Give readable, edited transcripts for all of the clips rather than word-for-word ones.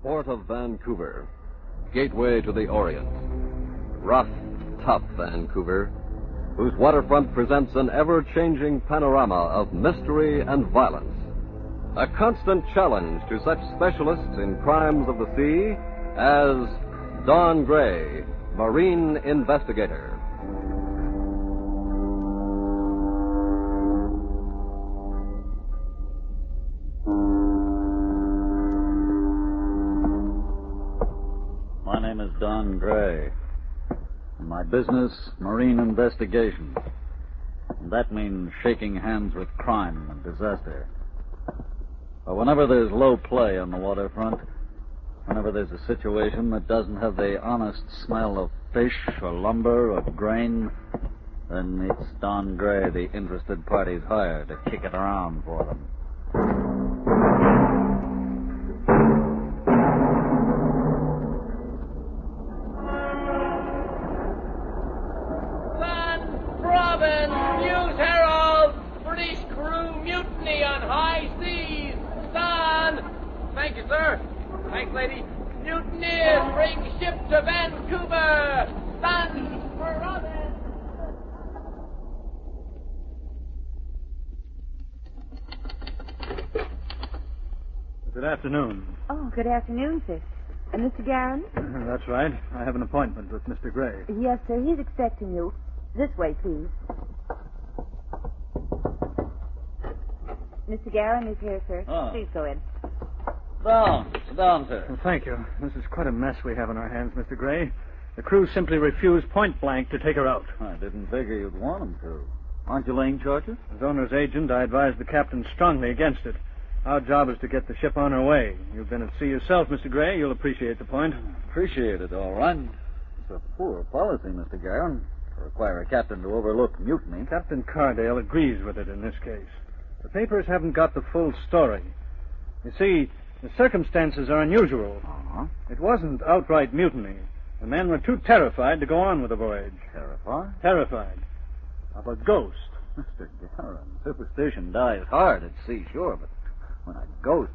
Port of Vancouver, gateway to the Orient. Rough, tough Vancouver, whose waterfront presents an ever-changing panorama of mystery and violence. A constant challenge to such specialists in crimes of the sea as Don Gray, Marine Investigator. My name is Don Gray. And my business, marine investigation. And that means shaking hands with crime and disaster. But whenever there's low play on the waterfront, whenever there's a situation that doesn't have the honest smell of fish or lumber or grain, then it's Don Gray the interested parties hire to kick it around for them. News Herald! British crew mutiny on high seas! Sun! Thank you, sir. Thanks, lady. Mutineers bring ship to Vancouver! Sun for Robin! Good afternoon. Oh, good afternoon, sir. Mr. Garron? That's right. I have an appointment with Mr. Gray. Yes, sir. He's expecting you. This way, please. Mr. Garron is here, sir. Oh. Please go in. Sit down, sir. Well, thank you. This is quite a mess we have on our hands, Mr. Gray. The crew simply refused point blank to take her out. I didn't figure you'd want them to. Aren't you laying charges? As owner's agent, I advised the captain strongly against it. Our job is to get the ship on her way. You've been at sea yourself, Mr. Gray. You'll appreciate the point. Appreciate it, all right. It's a poor policy, Mr. Garron, to require a captain to overlook mutiny. Captain Cardale agrees with it in this case. The papers haven't got the full story. You see, the circumstances are unusual. Uh-huh. It wasn't outright mutiny. The men were too terrified to go on with the voyage. Terrified? Terrified of a ghost. Mr. Garron, superstition dies hard at sea, sure, but when a ghost...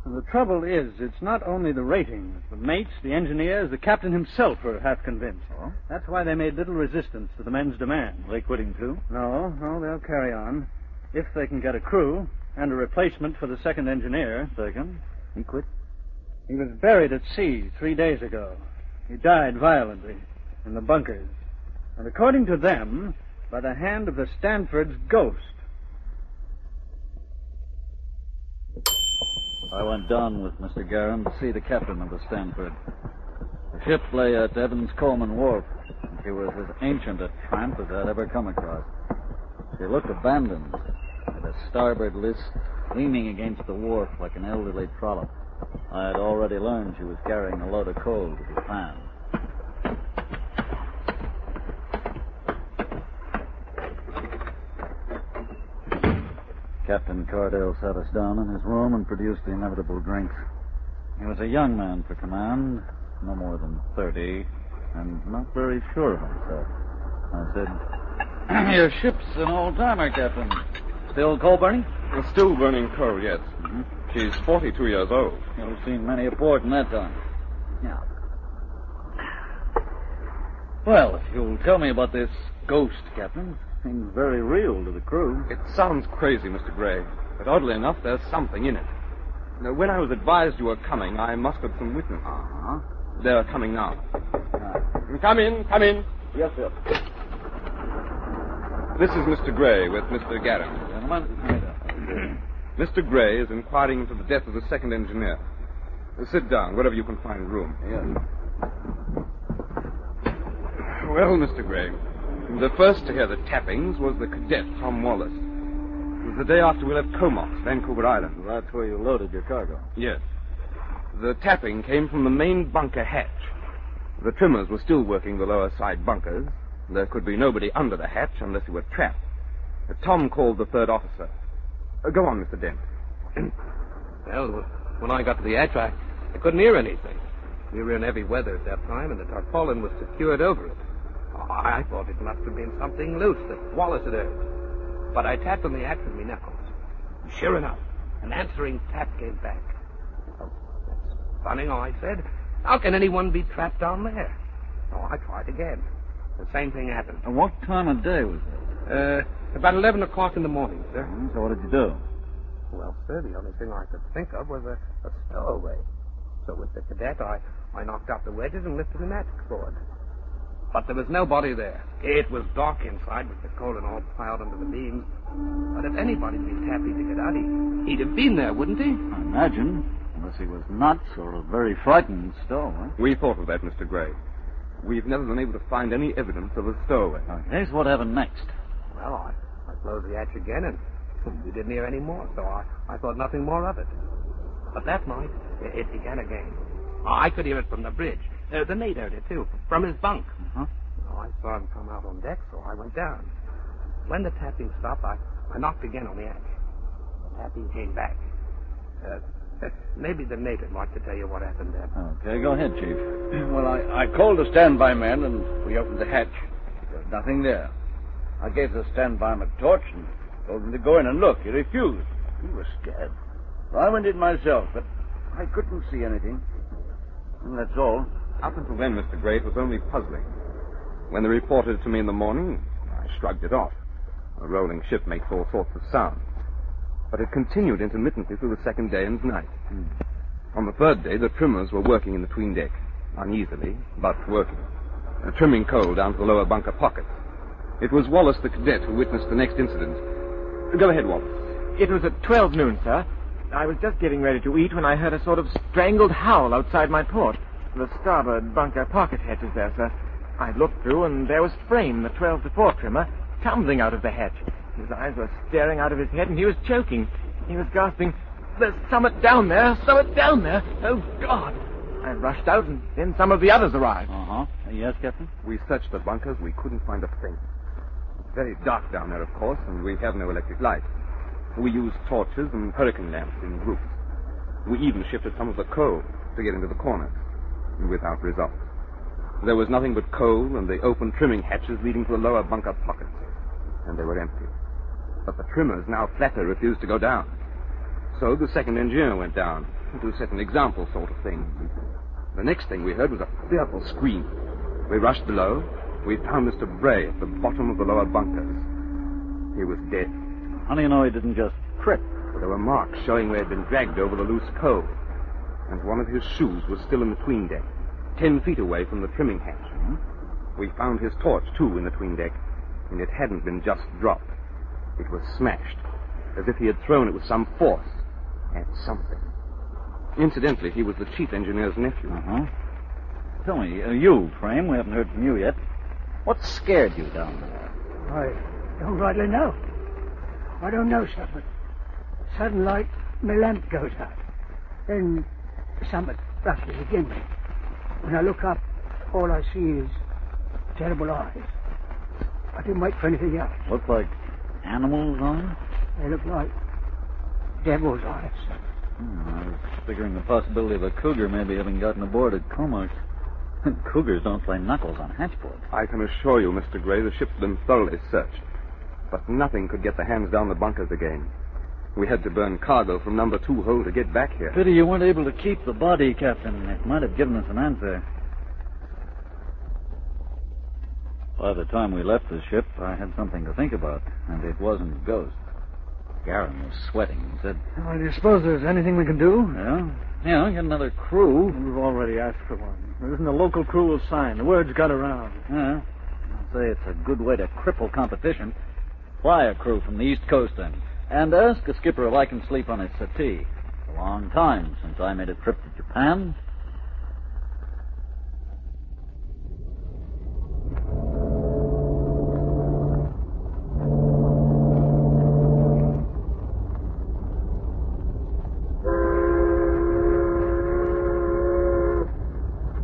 And the trouble is, it's not only the ratings. The mates, the engineers, the captain himself were half convinced. Oh? That's why they made little resistance to the men's demand. They quitting too? No, they'll carry on. If they can get a crew and a replacement for the second engineer. Second? He quit? He was buried at sea 3 days ago. He died violently in the bunkers. And according to them, by the hand of the Stanford's ghost. I went down with Mr. Garron to see the captain of the Stanford. The ship lay at Evans Coleman Wharf, and she was as ancient a tramp as I'd ever come across. She looked abandoned, with a starboard list leaning against the wharf like an elderly trollop. I had already learned she was carrying a load of coal to be fanned. Captain Cardale sat us down in his room and produced the inevitable drinks. He was a young man for command, no more than 30, and not very sure of himself. I said, "Your ship's an old-timer, Captain. Still coal-burning?" Still burning coal, yes. Mm-hmm. She's 42 years old. You've seen many a port in that time. Yeah. Well, if you'll tell me about this ghost, Captain. Seems very real to the crew. It sounds crazy, Mr. Gray, but oddly enough, there's something in it. Now, when I was advised you were coming, I mustered some witnesses. Uh-huh. They're coming now. Right. Come in, come in. Yes, sir. This is Mr. Gray with Mr. Garron. Gentlemen. Mr. Gray is inquiring into the death of the second engineer. Sit down, wherever you can find room. Yes. Well, Mr. Gray, the first to hear the tappings was the cadet, Tom Wallace. It was the day after we left Comox, Vancouver Island. That's where you loaded your cargo. Yes. The tapping came from the main bunker hatch. The trimmers were still working the lower side bunkers. There could be nobody under the hatch unless he were trapped. Tom called the third officer. Go on, Mr. Dent. Well, when I got to the hatch, I couldn't hear anything. We were in heavy weather at that time, and the tarpaulin was secured over it. I thought it must have been something loose that Wallace had heard. But I tapped on the hatch with my knuckles. Sure enough, an answering tap came back. Funny, I said. How can anyone be trapped down there? So I tried again. The same thing happened. And what time of day was it? About 11 o'clock in the morning, sir. So what did you do? Well, sir, the only thing I could think of was a stowaway. So with the cadet, I knocked out the wedges and lifted an attic cord. But there was nobody there. It was dark inside with the coal and all piled under the beams. But if anybody'd been happy to get out, he'd have been there, wouldn't he? I imagine. Unless he was nuts or very frightened still, huh? We thought of that, Mr. Gray. We've never been able to find any evidence of a stowaway. Okay, so what happened next? Well, I closed the hatch again, and we didn't hear any more, so I thought nothing more of it. But that night, it began again. I could hear it from the bridge. The mate heard it, too, from his bunk. Uh-huh. I saw him come out on deck, so I went down. When the tapping stopped, I knocked again on the hatch. The tapping came back. Maybe the mate would like to tell you what happened there. Okay, go ahead, Chief. Well, I called the standby man, and we opened the hatch. There was nothing there. I gave the standby man a torch and told him to go in and look. He refused. He was scared. So I went in myself, but I couldn't see anything. And that's all. Up until then, Mr. Gray, it was only puzzling. When they reported it to me in the morning, I shrugged it off. A rolling ship makes all sorts of sounds. But it continued intermittently through the second day and night. On the third day, the trimmers were working in the 'tween deck, uneasily, but working, trimming coal down to the lower bunker pockets. It was Wallace, the cadet, who witnessed the next incident. Go ahead, Wallace. It was at 12 noon, sir. I was just getting ready to eat when I heard a sort of strangled howl outside my port. The starboard bunker pocket hatch is there, sir. I looked through, and there was Frame, the 12 to 4 trimmer, tumbling out of the hatch. His eyes were staring out of his head, and he was choking. He was gasping, "There's summit down there! Summit down there! Oh, God!" I rushed out, and then some of the others arrived. Uh-huh. Yes, Captain? We searched the bunkers. We couldn't find a thing. It's very dark down there, of course, and we have no electric light. We used torches and hurricane lamps in groups. We even shifted some of the coal to get into the corners, without result. There was nothing but coal and the open trimming hatches leading to the lower bunker pockets, and they were empty. But the trimmers, now flatter, refused to go down. So the second engineer went down to set an example sort of thing. The next thing we heard was a fearful scream. We rushed below. We found Mr. Bray at the bottom of the lower bunkers. He was dead. How do you know he didn't just trip? There were marks showing where he had been dragged over the loose coal. And one of his shoes was still in the 'tween deck, 10 feet away from the trimming hatch. We found his torch, too, in the 'tween deck, and it hadn't been just dropped. It was smashed, as if he had thrown it with some force at something. Incidentally, he was the chief engineer's nephew. Uh-huh. Tell me, you, Frame, we haven't heard from you yet. What scared you down there? I don't rightly know. I don't know, sir, but sudden light, my lamp goes out. Then something brushes against me. When I look up, all I see is terrible eyes. I didn't wait for anything else. Look like animals' eyes? They look like devil's eyes, sir. I was figuring the possibility of a cougar maybe having gotten aboard at Comox. Cougars don't play knuckles on hatchboards. I can assure you, Mr. Gray, the ship's been thoroughly searched. But nothing could get the hands down the bunkers again. We had to burn cargo from number 2 hold to get back here. Pity you weren't able to keep the body, Captain. It might have given us an answer. By the time we left the ship, I had something to think about, and it wasn't ghosts. Garin was sweating and said, Well, do you suppose there's anything we can do? Yeah, get another crew. We've already asked for one. There isn't a local crew will sign. The word's got around. Yeah, I'll say it's a good way to cripple competition. Fly a crew from the East Coast, then, and ask the skipper if I can sleep on his settee. It's a long time since I made a trip to Japan.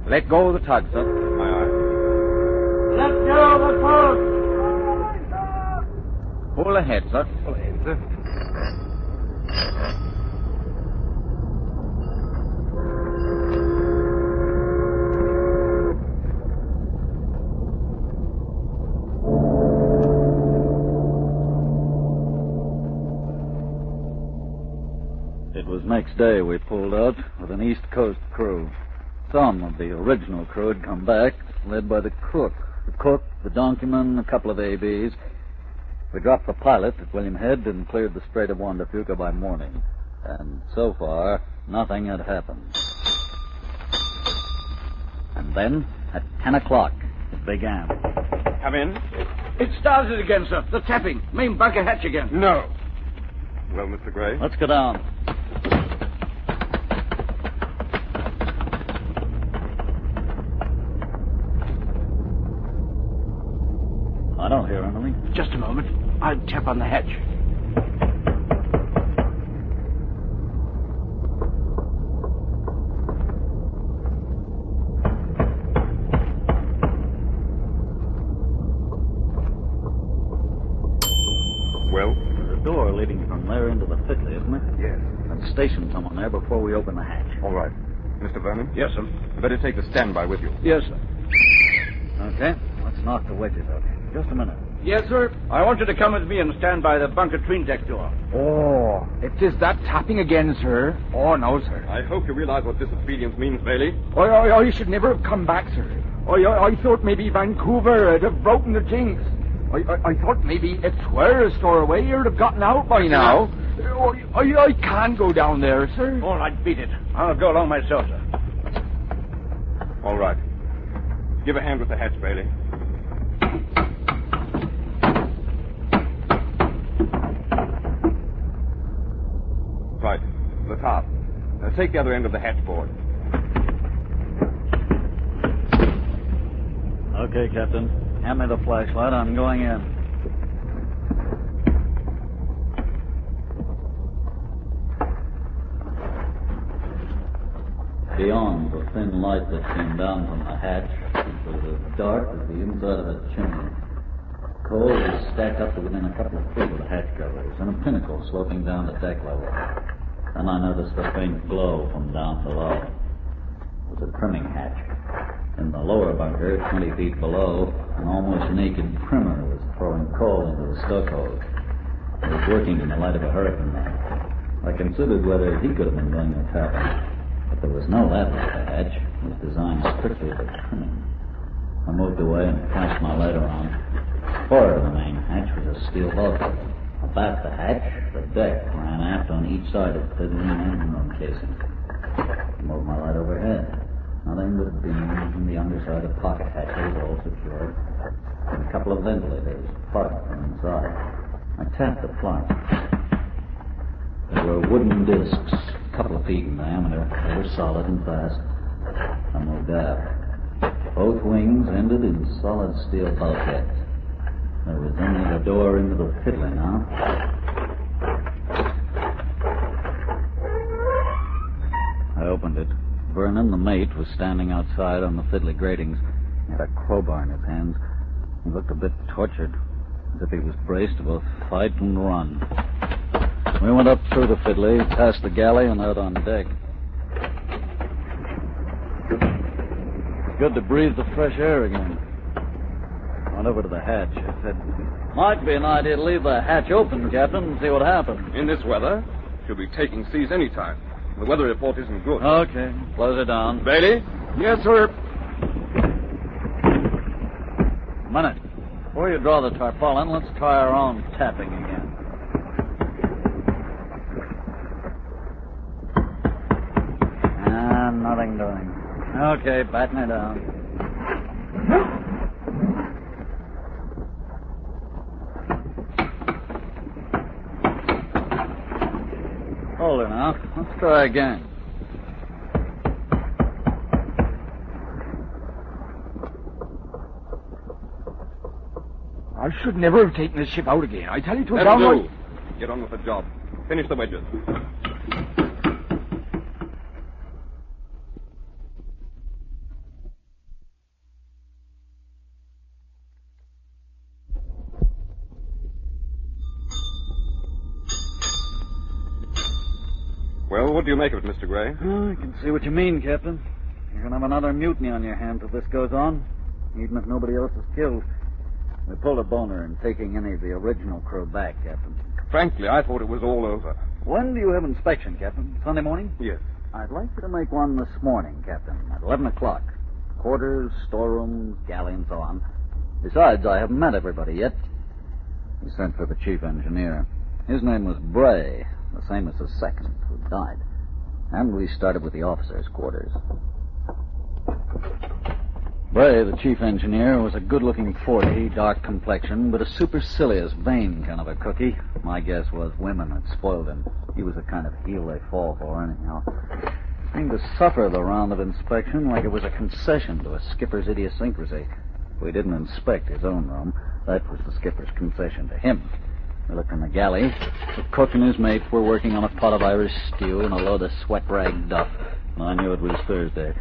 Let go of the tug, sir. Aye, aye. Let go of the tug! Pull ahead, sir. Pull ahead, sir. It was next next day we pulled out with an East Coast crew. Some of the original crew had come back, led by the cook. The cook, the donkeyman, a couple of ABs. We dropped the pilot at William Head and cleared the Strait of Juan de Fuca by morning. And so far, nothing had happened. And then, at 10 o'clock, it began. Come in. It started again, sir. The tapping. Main bunker hatch again. No. Well, Mr. Gray? Let's go down. I don't hear anything. Just a moment. I'll tap on the hatch. Well? There's a door leading from there into the fiddly, isn't it? Yes. Let's station someone there before we open the hatch. All right. Mr. Vernon? Yes, sir. You better take the standby with you. Yes, sir. Okay, let's knock the wedges out. Just a minute. Yes, sir. I want you to come with me and stand by the bunker tween deck door. Oh, it is that tapping again, sir. Oh, no, sir. I hope you realize what disobedience means, Bailey. I should never have come back, sir. I thought maybe Vancouver would have broken the jinx. I thought maybe if tourists or away you'd have gotten out by now. I can't go down there, sir. All right, beat it. I'll go along myself, sir. All right. Give a hand with the hatch, Bailey. Right. The top. Take the other end of the hatch board. Okay, Captain. Hand me the flashlight. I'm going in. Beyond the thin light that came down from the hatch, it was as dark as the inside of a chimney. Coal was stacked up to within a couple of feet of the hatch covers, and a pinnacle sloping down to deck level. Then I noticed a faint glow from down below. It was a trimming hatch. In the lower bunker, 20 feet below, an almost naked trimmer was throwing coal into the stokehole. He was working in the light of a hurricane lamp. I considered whether he could have been doing the tapping. But there was no ladder at the hatch. It was designed strictly for trimming. I moved away and flashed my light around. Forward of the main hatch was a steel bulkhead. About the hatch, the deck ran aft on each side of the fiddling engine room casing. I moved my light overhead. Nothing but beams from the underside of pocket hatches, all secured, and a couple of ventilators plugged from inside. I tapped the plug. There were wooden discs, a couple of feet in diameter. They were solid and fast. I moved aft. Both wings ended in solid steel bulkheads. There was only the door into the fiddler now. I opened it. Vernon, the mate, was standing outside on the fiddly gratings. He had a crowbar in his hands. He looked a bit tortured, as if he was braced of a fight and run. We went up through the fiddly, past the galley, and out on deck. It's good to breathe the fresh air again. I went over to the hatch. I said, might be an idea to leave the hatch open, Captain, and see what happens. In this weather, she'll be taking seas any time. The weather report isn't good. Okay, close it down. Bailey? Yes, sir. A minute. Before you draw the tarpaulin, let's try our own tapping again. Nothing doing. Okay, batten it down. Hold her now. Let's try again. I should never have taken this ship out again. I tell you to a That'll downright... do. Get on with the job. Finish the wedges. Well, what do you make of it, Mr. Gray? Oh, I can see what you mean, Captain. You're going to have another mutiny on your hands if this goes on, even if nobody else is killed. We pulled a boner in taking any of the original crew back, Captain. Frankly, I thought it was all over. When do you have inspection, Captain? Sunday morning? Yes. I'd like you to make one this morning, Captain, at 11 o'clock. Quarters, storerooms, galley, and so on. Besides, I haven't met everybody yet. He sent for the chief engineer. His name was Bray, the same as the second, who died. And we started with the officers' quarters. Bray, the chief engineer, was a good-looking 40, dark complexion, but a supercilious, vain kind of a cookie. My guess was women had spoiled him. He was the kind of heel they fall for, anyhow. Seemed to suffer the round of inspection like it was a concession to a skipper's idiosyncrasy. We didn't inspect his own room. That was the skipper's concession to him. We looked in the galley. The cook and his mates were working on a pot of Irish stew and a load of sweat rag duff. And I knew it was Thursday.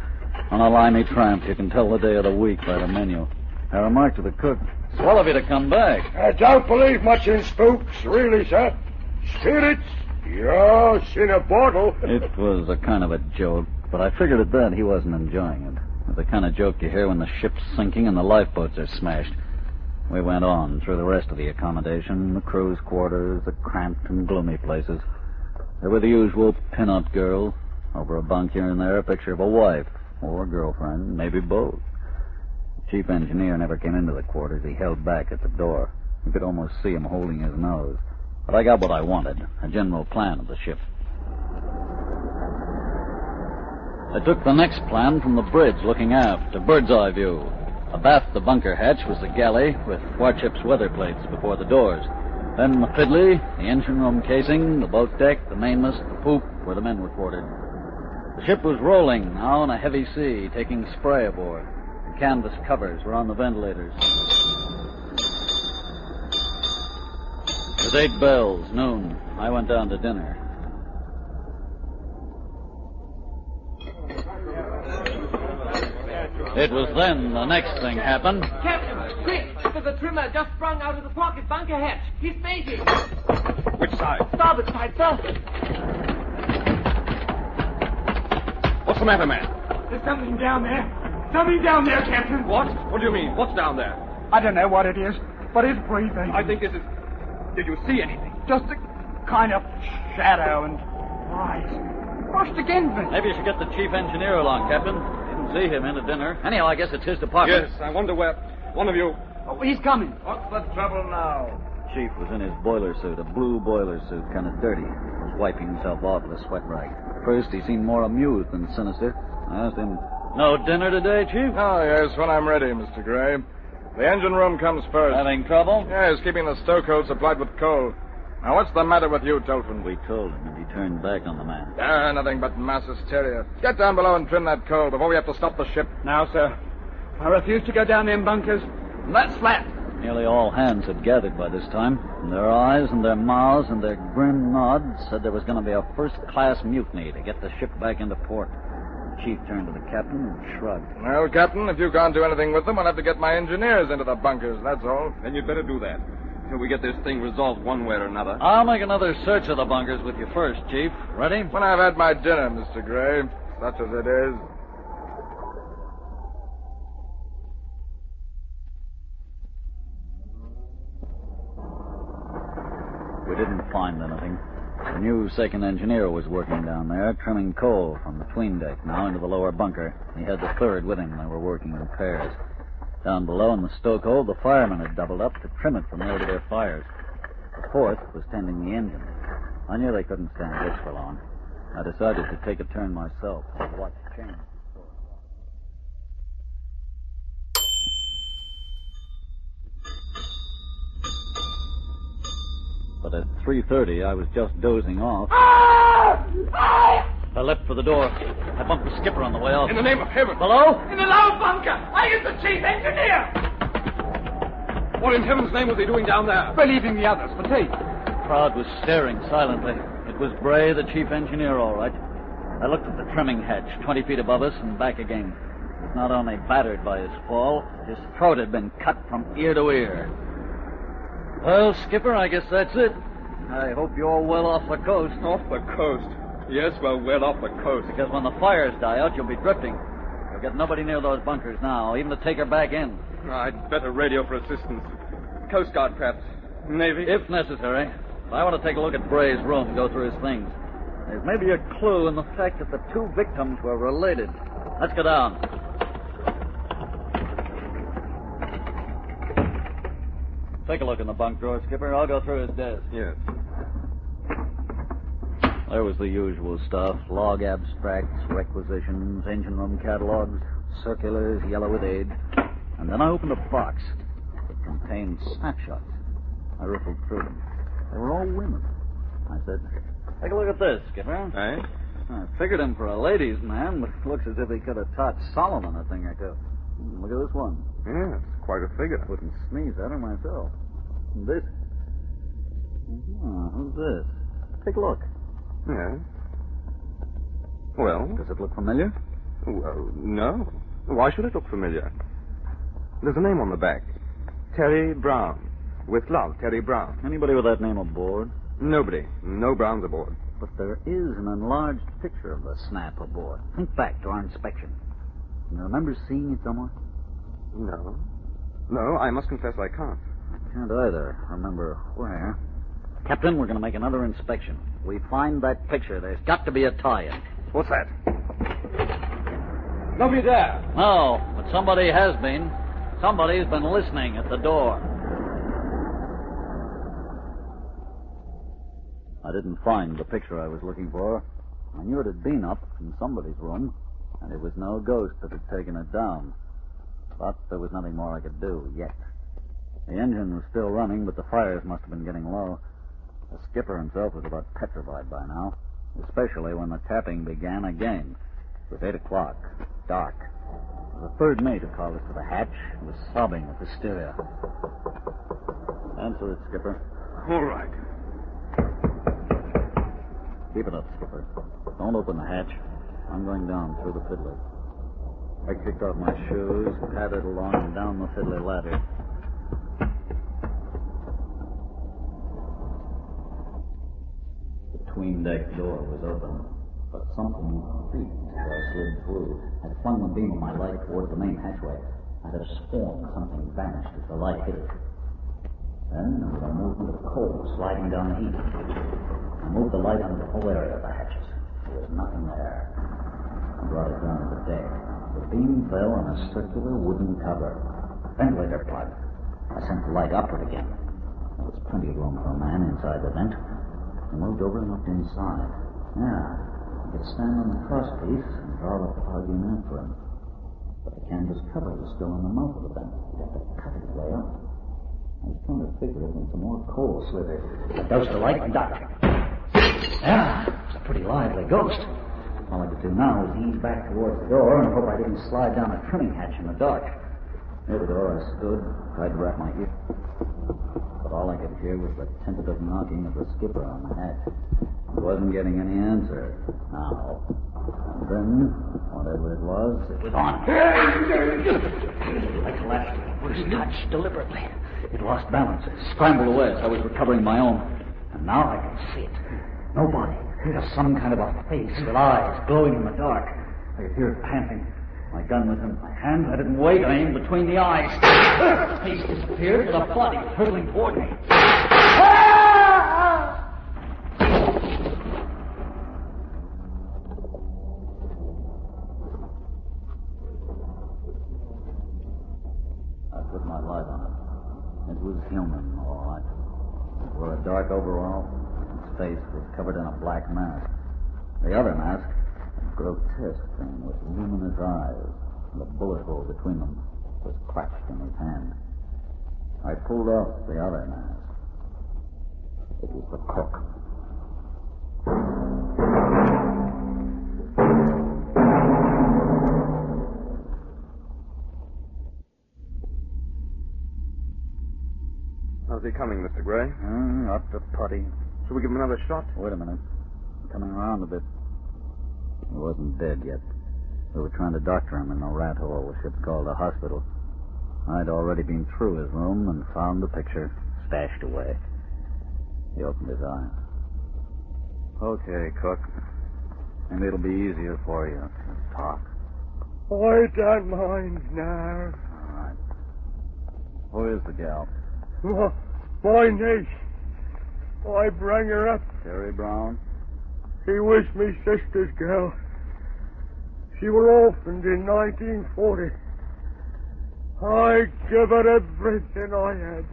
On a limey tramp, you can tell the day of the week by the menu. I remarked to the cook, "Swell of you to come back." I don't believe much in spooks, really, sir. Spirits? Yes, in a bottle. It was a kind of a joke, but I figured at that he wasn't enjoying it. It was the kind of joke you hear when the ship's sinking and the lifeboats are smashed. We went on through the rest of the accommodation, the crew's quarters, the cramped and gloomy places. There were the usual pin-up girls. Over a bunk here and there, a picture of a wife. Or a girlfriend, maybe both. The chief engineer never came into the quarters. He held back at the door. You could almost see him holding his nose. But I got what I wanted, a general plan of the ship. I took the next plan from the bridge, looking aft, a bird's-eye view. Abaft the bunker hatch was the galley, with warship's weather plates before the doors. Then the fiddly, the engine room casing, the boat deck, the mainmast, the poop, where the men were quartered. The ship was rolling, now in a heavy sea, taking spray aboard. The canvas covers were on the ventilators. It was 8 bells, noon. I went down to dinner. It was then the next thing happened. Captain, quick! There's a trimmer just sprung out of the pocket bunker hatch. He's fainting. Which side? Starboard side, sir. What's the matter, man? There's something down there. Something down there, Captain. What? What do you mean? What's down there? I don't know what it is, but it's breathing. I think this is... Did you see anything? Just a kind of shadow and light. Rushed against me. Maybe you should get the chief engineer along, Captain. Didn't see him in at dinner. Anyhow, I guess it's his department. Yes, I wonder where... One of you... Oh, he's coming. What's the trouble now? Chief was in his boiler suit, a blue boiler suit, kind of dirty. He was wiping himself off with a sweat rag. First, he seemed more amused than sinister. I asked him, "No dinner today, Chief?" Oh, yes, when I'm ready, Mr. Gray. The engine room comes first. Having trouble? Yes, keeping the stokehold supplied with coal. Now, what's the matter with you, Tolfin? We told him, and he turned back on the man. Nothing but mass hysteria. Get down below and trim that coal before we have to stop the ship. Now, sir, I refuse to go down them bunkers. And that's flat. Nearly all hands had gathered by this time, and their eyes and their mouths and their grim nods said there was going to be a first-class mutiny to get the ship back into port. The chief turned to the captain and shrugged. Well, Captain, if you can't do anything with them, I'll have to get my engineers into the bunkers, that's all. Then you'd better do that. Until we get this thing resolved one way or another. I'll make another search of the bunkers with you first, Chief. Ready? When I've had my dinner, Mr. Gray, such as it is. We didn't find anything. The new second engineer was working down there, trimming coal from the tween deck now into the lower bunker. He had the third with him. They were working in pairs. Down below in the stokehold, the firemen had doubled up to trim it from there to their fires. The fourth was tending the engine. I knew they couldn't stand this for long. I decided to take a turn myself and watch the change. But at 3:30, I was just dozing off. I leapt for the door. I bumped the skipper on the way out. In the name of heaven. Hello? In the low bunker! I am the chief engineer! What in heaven's name was he doing down there? Relieving the others for tea. The crowd was staring silently. It was Bray, the chief engineer, all right. I looked at the trimming hatch, 20 feet above us and back again. He was not only battered by his fall, his throat had been cut from ear to ear. Well, Skipper, I guess that's it. I hope you're well off the coast. Off the coast? Yes, we're well off the coast. Because when the fires die out, you'll be drifting. You'll get nobody near those bunkers now, even to take her back in. I'd better radio for assistance. Coast Guard, perhaps. Navy? If necessary. I want to take a look at Bray's room, go through his things. There's maybe a clue in the fact that the two victims were related. Let's go down. Take a look in the bunk drawer, Skipper. I'll go through his desk. Yes. There was the usual stuff. Log abstracts, requisitions, engine room catalogs, circulars, yellow with age. And then I opened a box. It contained snapshots. I riffled through them. They were all women. I said, take a look at this, Skipper. Eh? I figured him for a ladies' man, but it looks as if he could have taught Solomon a thing or two. Look at this one. Yes, quite a figure. Wouldn't sneeze at her myself. And this? Who's this? Take a look. Yes. Well? Does it look familiar? Well, no. Why should it look familiar? There's a name on the back. Terry Brown. With love, Terry Brown. Anybody with that name aboard? Nobody. No Browns aboard. But there is an enlarged picture of the snap aboard. Think back to our inspection. You remember seeing it somewhere? No. No, I must confess I can't. I can't either remember where. Captain, we're going to make another inspection. We find that picture. There's got to be a tie-in. What's that? Nobody there. No, but somebody has been. Somebody's been listening at the door. I didn't find the picture I was looking for. I knew it had been up in somebody's room, and it was no ghost that had taken it down. But there was nothing more I could do yet. The engine was still running, but the fires must have been getting low. The skipper himself was about petrified by now, especially when the tapping began again. It was 8 o'clock, dark. The third mate who called us to the hatch was sobbing with hysteria. Answer it, Skipper. All right. Keep it up, Skipper. Don't open the hatch. I'm going down through the fiddler. I kicked off my shoes, padded along and down the fiddler ladder. The tween-deck door was open, but something creaked as I slid through. I flung the beam of my light toward the main hatchway. I had sworn something vanished as the light hit it. Then there was a movement of coal sliding down the heat. I moved the light on the whole area of the hatches. There was nothing there. I brought it down to the deck. The beam fell on a circular wooden cover. Ventilator plug. I sent the light upward again. There was plenty of room for a man inside the vent. I moved over and looked inside. Yeah, I could stand on the crosspiece and draw the plug in after him. But the canvas cover was still in the mouth of the vent. You'd have to cut it way up. I was trying to figure it when some more coal slithered. I doused the light and ducked. Yeah, it's a pretty lively ghost. All I could do now was ease back towards the door and hope I didn't slide down a trimming hatch in the dark. Near the door I stood, tried to wrap my ear. But all I could hear was the tentative knocking of the skipper on the hatch. I wasn't getting any answer. Now. And then, whatever it was on. I collapsed at the first touch deliberately. It lost balance. It scrambled away as I was recovering my own. And now I can see it. Nobody. Just some kind of a face with eyes glowing in the dark. I could hear it panting. My gun was in my hand. I didn't wait. I aimed between the eyes. The face disappeared with a body hurtling toward me. I put my light on it. It was human, all right. It wore a dark overall. His face was covered in a black mask. The other mask, a grotesque thing with luminous eyes, and a bullet hole between them, was cracked in his hand. I pulled off the other mask. It was the cook. How's he coming, Mr. Gray? Up to putty. Shall we give him another shot? Wait a minute. I'm coming around a bit. He wasn't dead yet. We were trying to doctor him in the rat hole the ship called a hospital. I'd already been through his room and found the picture stashed away. He opened his eyes. Okay, Cook. And it'll be easier for you to talk. I don't mind now. All right. Who is the gal? My niece. I bring her up. Terry Brown? She was me sister's girl. She were orphaned in 1940. I give her everything I had.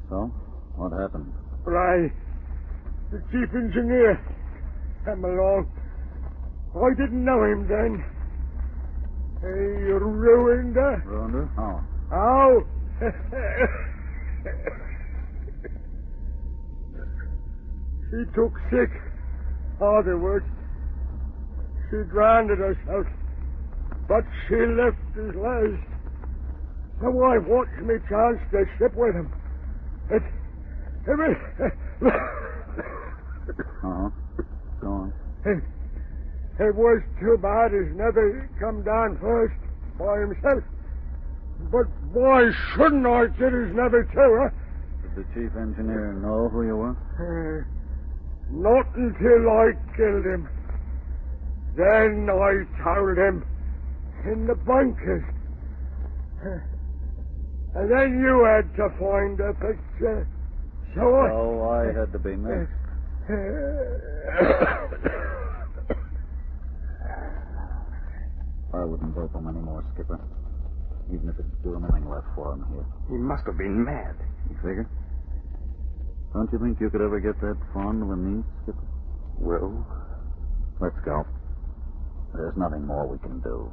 So? What happened? Ray, the chief engineer, came along. I didn't know him then. He ruined her. Ruined her? How? How? She took sick. Afterwards, she drowned herself. But she left his legs. So I watched me chance to ship with him. It was... Uh-huh. Go on. It was too bad he's never come down first by himself. But why shouldn't I get his never too, huh? Did the chief engineer know who you were? Not until I killed him. Then I told him in the bunkers. And then you had to find a picture. So I had to be next. I wouldn't dope him anymore, Skipper. Even if it's doing anything left for him here. He must have been mad. You figure? Don't you think you could ever get that fond of a niece, Skipper? Well, let's go. There's nothing more we can do.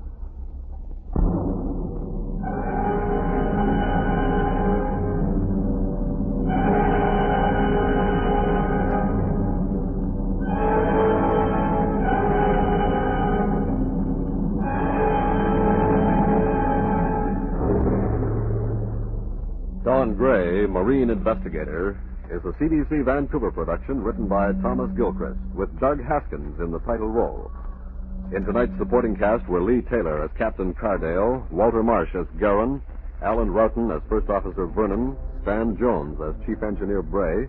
Don Gray, Marine Investigator, is a CBS Vancouver production written by Thomas Gilchrist, with Doug Haskins in the title role. In tonight's supporting cast were Lee Taylor as Captain Cardale, Walter Marsh as Garin, Alan Roughton as First Officer Vernon, Stan Jones as Chief Engineer Bray,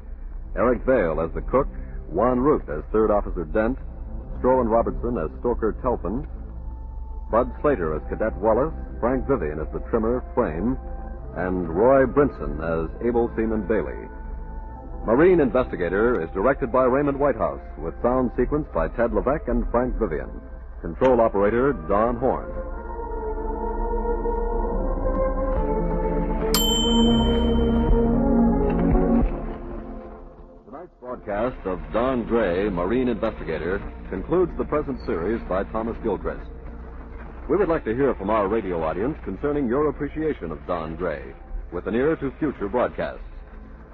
Eric Vale as the cook, Juan Root as Third Officer Dent, Strowan Robertson as Stoker Telfin, Bud Slater as Cadet Wallace, Frank Vivian as the trimmer Frame, and Roy Brinson as Able Seaman Bailey. Marine Investigator is directed by Raymond Whitehouse, with sound sequence by Ted Levesque and Frank Vivian. Control operator, Don Horn. Tonight's broadcast of Don Gray, Marine Investigator, concludes the present series by Thomas Gilchrist. We would like to hear from our radio audience concerning your appreciation of Don Gray, with an ear to future broadcasts.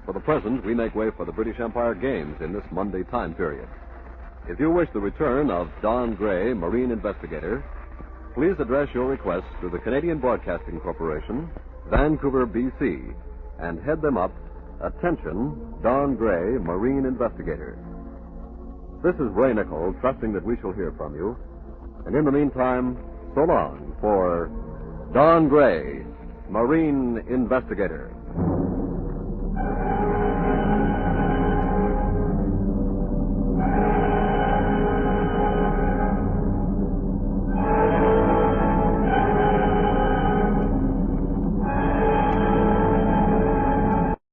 For the present, we make way for the British Empire Games in this Monday time period. If you wish the return of Don Gray, Marine Investigator, please address your request to the Canadian Broadcasting Corporation, Vancouver, BC, and head them up, Attention, Don Gray, Marine Investigator. This is Ray Nichol, trusting that we shall hear from you. And in the meantime, so long for Don Gray, Marine Investigator.